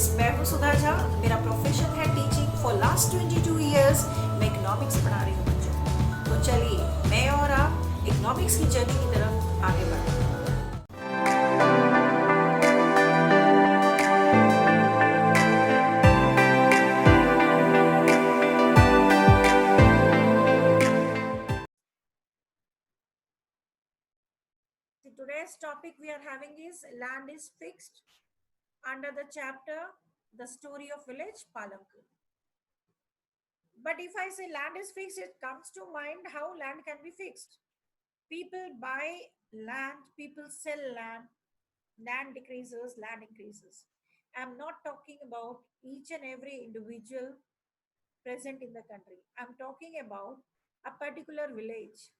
Friends, मैं हूँ सुधा झा। मेरा प्रोफेशन है टीचिंग। फॉर लास्ट 22 ईयर्स मैं इकोनॉमिक्स पढ़ा रही हूँ बच्चों को। तो चलिए मैं और आप इकोनॉमिक्स की जर्नी की तरफ आगे बढ़ते हैं। Today's topic we are having is land is fixed under the chapter The Story of Village Palampur. But if I say land is fixed, it comes to mind how land can be fixed. People buy land, people sell land, land decreases, land increases. I'm not talking about each and every individual present in the country. I'm talking about a particular village.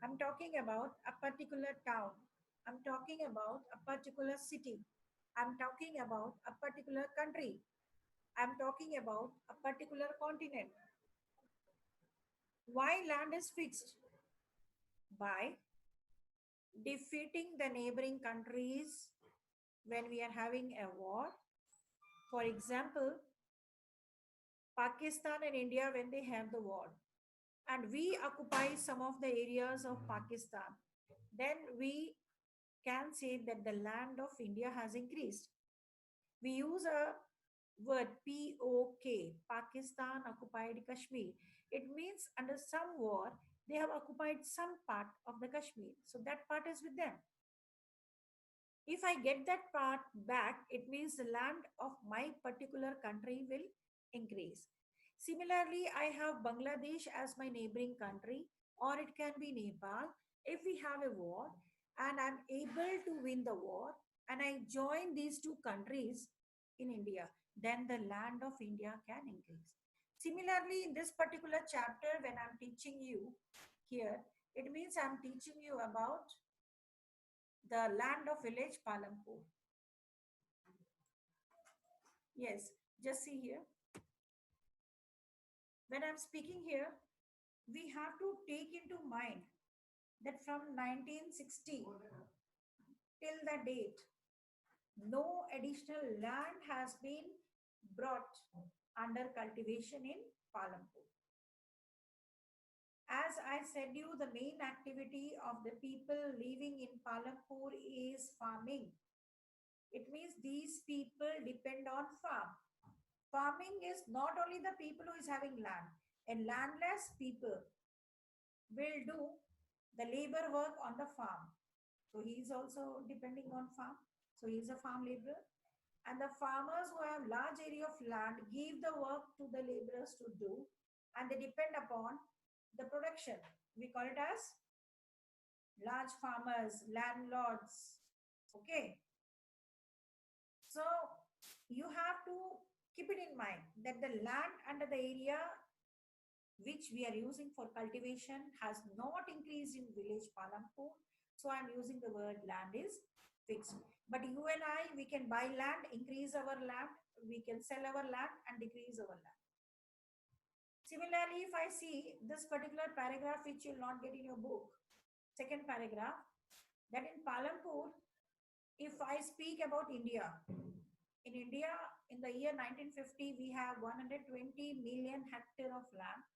I'm talking about a particular town. I'm talking about a particular city. I'm talking about a particular country. I'm talking about a particular continent. Why land is fixed? By defeating the neighboring countries when we are having a war. For example, Pakistan and India when they have the war, and we occupy some of the areas of Pakistan, then we can say that the land of India has increased. We use a word POK, Pakistan occupied Kashmir. It means under some war, they have occupied some part of the Kashmir. So that part is with them. If I get that part back, it means the land of my particular country will increase. Similarly, I have Bangladesh as my neighboring country, or it can be Nepal. If we have a war and I'm able to win the war and I join these two countries in India, then the land of India can increase. Similarly, in this particular chapter, when I'm teaching you here, it means I'm teaching you about the land of village Palampur. Yes, just see here. When I'm speaking here, we have to take into mind that from 1960 till the date, no additional land has been brought under cultivation in Palampur. As I said you, the main activity of the people living in Palampur is farming. It means these people depend on farm. Farming is not only the people who is having land, and landless people will do the labor work on the farm. So he is also depending on farm. So he is a farm laborer. And the farmers who have large area of land give the work to the laborers to do, and they depend upon the production. We call it as large farmers, landlords. Okay. So you have to keep it in mind that the land under the area which we are using for cultivation has not increased in village Palampur. So I'm using the word land is fixed. But you and I, we can buy land, increase our land, we can sell our land and decrease our land. Similarly, if I see this particular paragraph which you'll not get in your book, second paragraph, that in Palampur, if I speak about India, in India, in the year 1950, we have 120 million hectare of land.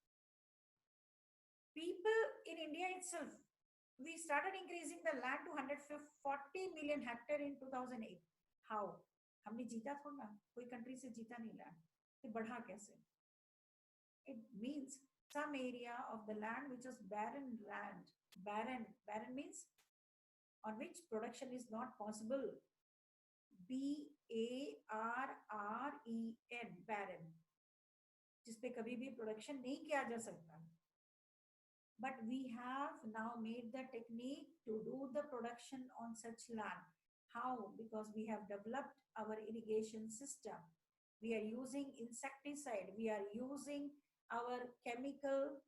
People in India itself, we started increasing the land to 140 million hectare in 2008. How? हमने जीता थोड़ा ना, कोई country से जीता नहीं land, ये बढ़ा कैसे? It means some area of the land which is barren land. Barren means on which production is not possible. BARREN, barren, जिस पे कभी भी प्रोडक्शन नहीं किया जा सकता. But we have now made the technique to do the production on such land. How? Because we have developed our irrigation system. We are using insecticide. We are using our chemical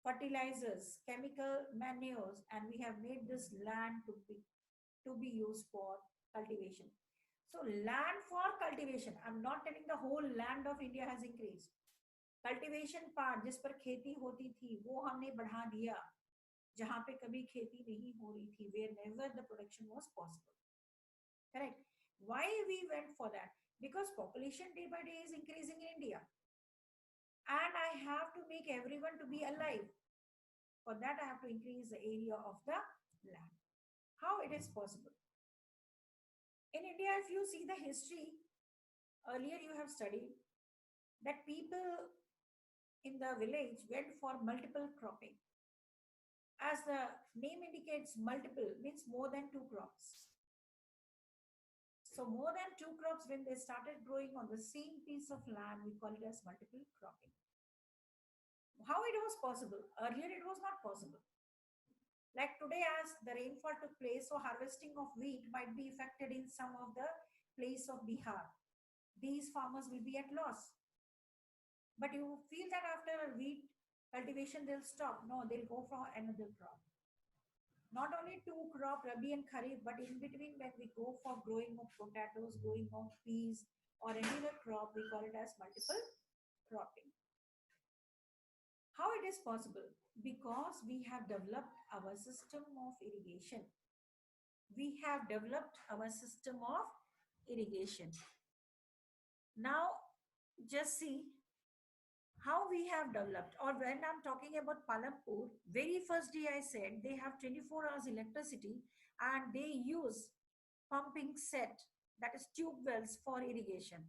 fertilizers, chemical manures, and we have made this land to be used for cultivation. So land for cultivation. I'm not telling the whole land of India has increased. Cultivation part जिस पर खेती होती थी वो हमने बढ़ा दिया, जहां पे कभी खेती नहीं हो रही थी, wherever the production was possible. Correct. Why we went for that? Because population day by day is increasing in India, and I have to make everyone to be alive. For that, I have to increase the area of the land. How it is possible? In India, if you see the history, earlier you have studied that people in the village went for multiple cropping. As the name indicates, multiple means more than two crops. So more than two crops, when they started growing on the same piece of land, we call it as multiple cropping. How it was possible? Earlier it was not possible. Like today, as the rainfall took place, so harvesting of wheat might be affected in some of the place of Bihar. These farmers will be at loss. But you feel that after wheat cultivation, they'll stop. No, they'll go for another crop. Not only two crop, Rabi and Kharif, but in between when we go for growing of potatoes, growing of peas, or any other crop, we call it as multiple cropping. How it is possible? Because we have developed our system of irrigation. We have developed our system of irrigation. Now, just see how we have developed. Or when I'm talking about Palampur, very first day I said they have 24 hours electricity and they use pumping set, that is tube wells for irrigation.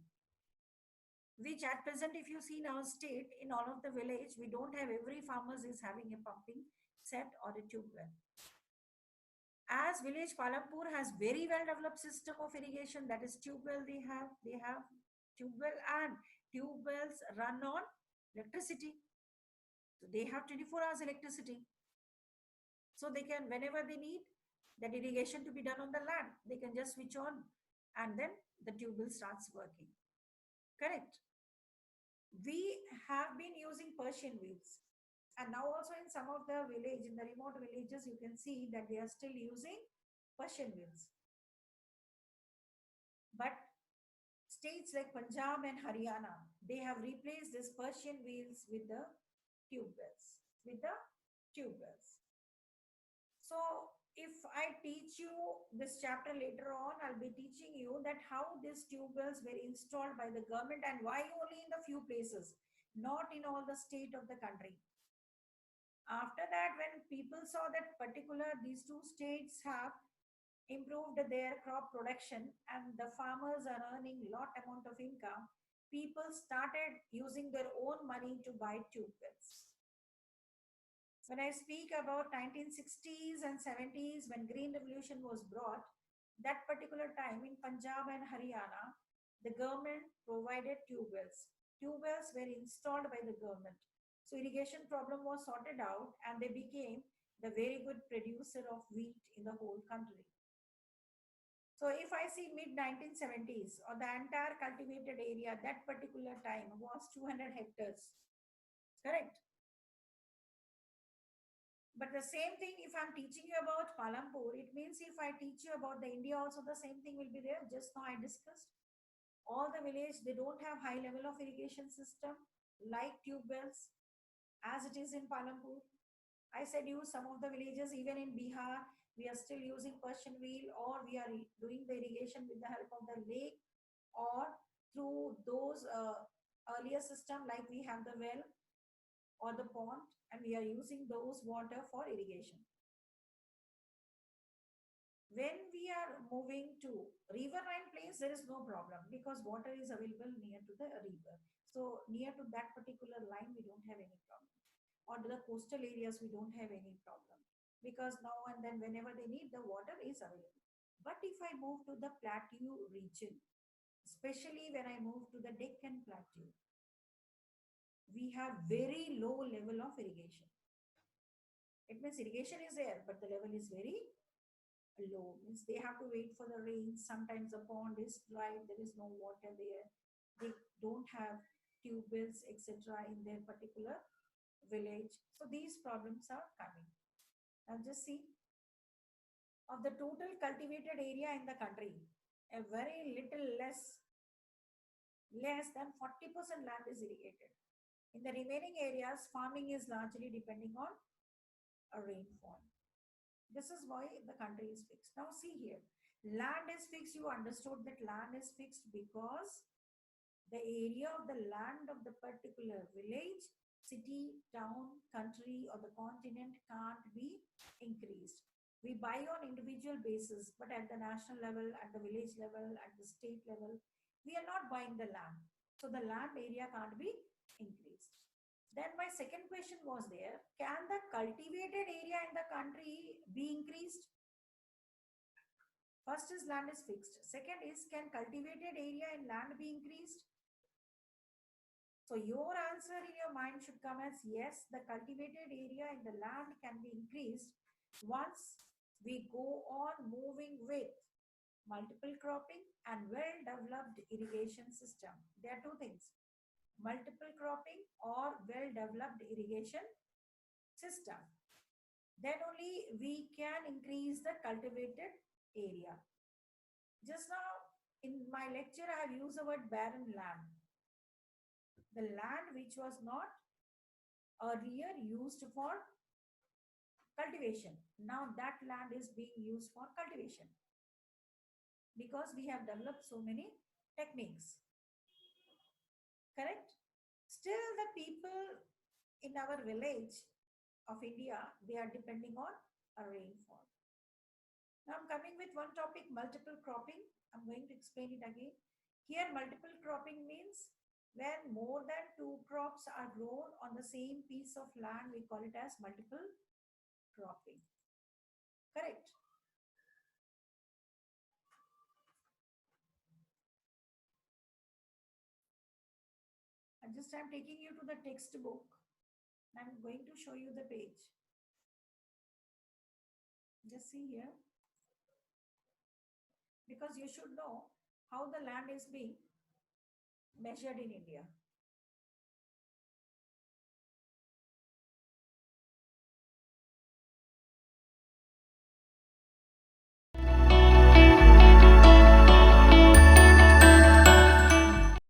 Which at present, if you see in our state, in all of the village, we don't have, every farmers is having a pumping set or a tube well. As village Palampur has very well developed system of irrigation, that is tube well they have tube well, and tube wells run on electricity. So they have 24 hours electricity. So they can, whenever they need that irrigation to be done on the land, they can just switch on and then the tube well starts working. Correct. We have been using Persian wheels. And now also in some of the village, in the remote villages, you can see that they are still using Persian wheels. But states like Punjab and Haryana, they have replaced this Persian wheels with the tube wells. With the tube wells. So if I teach you this chapter later on, I'll be teaching you that how these tube wells were installed by the government and why only in the few places, not in all the state of the country. After that, when people saw that particular these two states have improved their crop production and the farmers are earning lot amount of income, people started using their own money to buy tube wells. When I speak about 1960s and 70s, when Green Revolution was brought, that particular time in Punjab and Haryana, the government provided tube wells. Tube wells were installed by the government. So irrigation problem was sorted out and they became the very good producer of wheat in the whole country. So if I see mid 1970s or the entire cultivated area, that particular time was 200 hectares. Correct? But the same thing, if I'm teaching you about Palampur, it means if I teach you about the India also, the same thing will be there. Just now I discussed. All the village, they don't have high level of irrigation system like tube wells as it is in Palampur. I said you some of the villages, even in Bihar, we are still using Persian wheel or we are doing the irrigation with the help of the lake or through those earlier system like we have the well or the pond and we are using those water for irrigation. When we are moving to riverine place, there is no problem because water is available near to the river. So near to that particular line, we don't have any problem. Or the coastal areas, we don't have any problem because now and then whenever they need, the water is available. But if I move to the plateau region, especially when I move to the Deccan Plateau, we have very low level of irrigation. It means irrigation is there, but the level is very low. Means they have to wait for the rain. Sometimes the pond is dry, there is no water there. They don't have tube wells, etc. in their particular village. So these problems are coming. Now just see, of the total cultivated area in the country, a very little less than 40% land is irrigated. In the remaining areas, farming is largely depending on a rainfall. This is why the country is fixed. Now see here, Land is fixed. You understood that land is fixed because the area of the land of the particular village, city, town, country, or the continent can't be increased. We buy on individual basis, but at the national level, at the village level, at the state level, we are not buying the land. So the land area can't be increased. Then my second question was there, can the cultivated area in the country be increased? First is land is fixed. Second is, can cultivated area in land be increased? So your answer in your mind should come as yes, the cultivated area in the land can be increased once we go on moving with multiple cropping and well-developed irrigation system. There are two things, multiple cropping or well-developed irrigation system. Then only we can increase the cultivated area. Just now in my lecture, I have used the word barren land. The land which was not earlier used for cultivation. Now that land is being used for cultivation because we have developed so many techniques. Correct? Still the people in our village of India, they are depending on a rainfall. Now I'm coming with one topic, multiple cropping. I'm going to explain it again. Here multiple cropping means when more than two crops are grown on the same piece of land, we call it as multiple cropping. Correct? I'm taking you to the textbook. I'm going to show you the page. Just see here. Because you should know how the land is being measured in India.